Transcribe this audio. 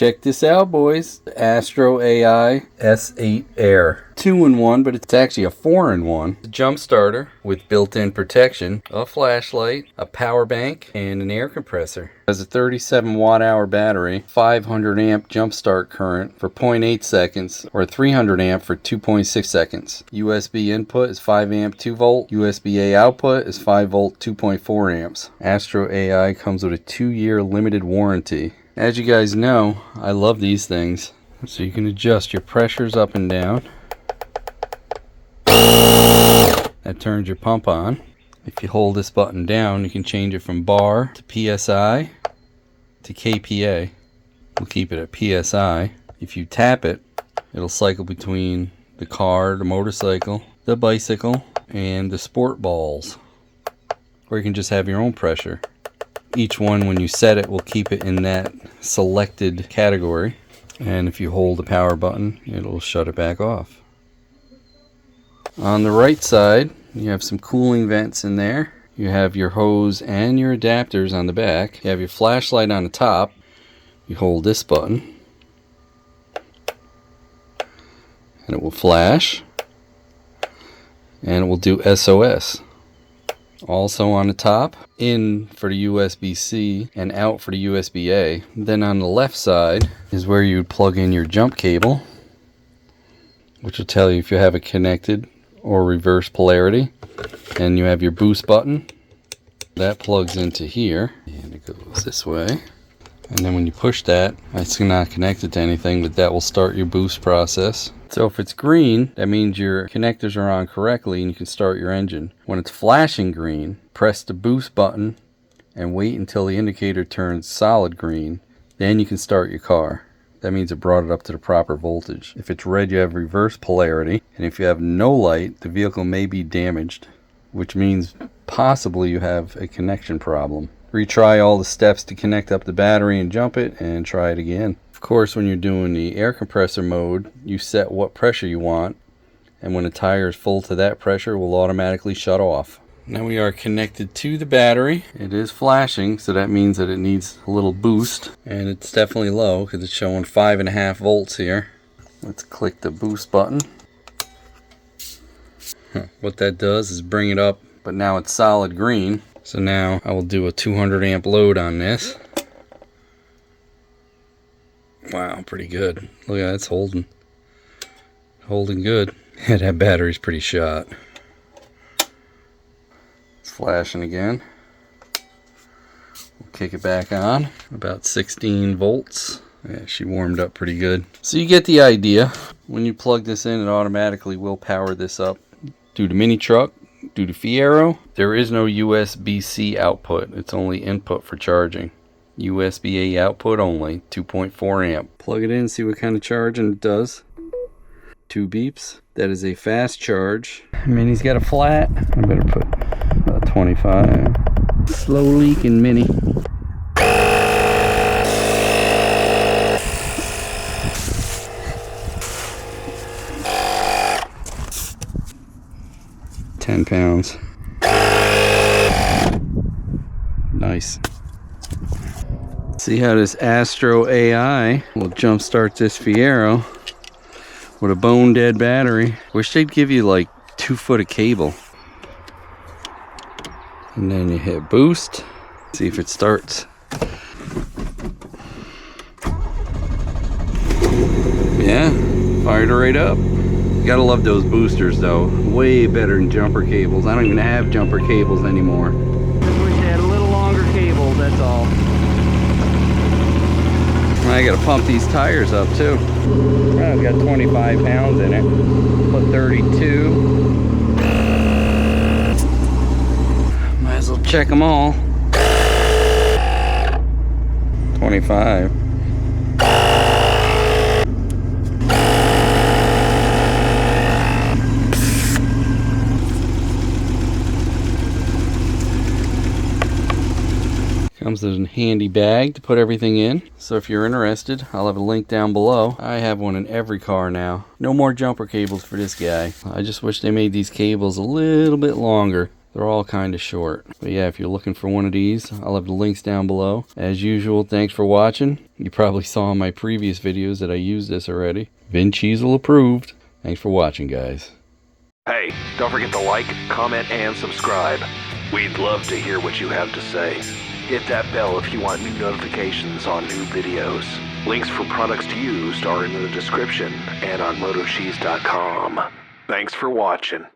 Check this out, boys. AstroAI S8 Air. 2-in-1, but it's actually a 4-in-1. Jumpstarter with built-in protection, a flashlight, a power bank, and an air compressor. It has a 37 watt-hour battery, 500 amp jumpstart current for 0.8 seconds, or 300 amp for 2.6 seconds. USB input is 5 amp 2 volt. USB-A output is 5 volt 2.4 amps. AstroAI comes with a 2-year limited warranty. As you guys know, I love these things. So you can adjust your pressures up and down. That turns your pump on. If you hold this button down, you can change it from bar to PSI to KPA. We'll keep it at PSI. If you tap it, it'll cycle between the car, the motorcycle, the bicycle, and the sport balls. Or you can just have your own pressure. Each one, when you set it, will keep it in that selected category. And if you hold the power button, it'll shut it back off. On the right side, you have some cooling vents in there. You have your hose and your adapters on the back. You have your flashlight on the top. You hold this button, and it will flash, and it will do SOS. Also on the top, in for the USB-C and out for the USB-A. Then on the left side is where you would plug in your jump cable, which will tell you if you have it connected or reverse polarity. And you have your boost button. That plugs into here, and it goes this way. And then when you push that, it's not connected to anything, but that will start your boost process. So if it's green, that means your connectors are on correctly and you can start your engine. When it's flashing green, press the boost button and wait until the indicator turns solid green. Then you can start your car. That means it brought it up to the proper voltage. If it's red, you have reverse polarity. And if you have no light, the vehicle may be damaged, which means possibly you have a connection problem. Retry all the steps to connect up the battery and jump it, and try it again. Of course, when you're doing the air compressor mode, you set what pressure you want, and when the tire is full to that pressure, it will automatically shut off. Now we are connected to the battery. It is flashing, so that means that it needs a little boost, and it's definitely low because it's showing 5.5 volts here. Let's click the boost button. What that does is bring it up, but now it's solid green. So now I will do a 200 amp load on this. Wow, pretty good. Look at that, it's holding good. Yeah, that battery's pretty shot. It's flashing again. We'll kick it back on. About 16 volts. Yeah, she warmed up pretty good. So you get the idea. When you plug this in, it automatically will power this up. Do the mini truck. Due to Fiero, there is no USB-C output. It's only input for charging. USB-A output only, 2.4 amp. Plug it in, see what kind of charging it does. 2 beeps. That is a fast charge. Mini's got a flat. I better put about 25. Slow leaking Mini. £10. Nice. See how this AstroAI will jumpstart this Fiero with a bone dead battery. Wish they'd give you like 2 foot of cable. And then you hit boost. See if it starts. Yeah, fired it right up. You gotta love those boosters though. Way better than jumper cables. I don't even have jumper cables anymore. Just wish they had a little longer cable, that's all. I gotta pump these tires up too. I've got 25 pounds in it. Put 32. Might as well check them all. 25. Comes with a handy bag to put everything in. So if you're interested, I'll have a link down below. I have one in every car now. No more jumper cables for this guy. I just wish they made these cables a little bit longer. They're all kind of short. But yeah, if you're looking for one of these, I'll have the links down below. As usual, thanks for watching. You probably saw in my previous videos that I used this already. Vin Cheezel approved. Thanks for watching, guys. Hey, don't forget to like, comment, and subscribe. We'd love to hear what you have to say. Hit that bell if you want new notifications on new videos. Links for products used are in the description and on MotoCheez.com. Thanks for watching.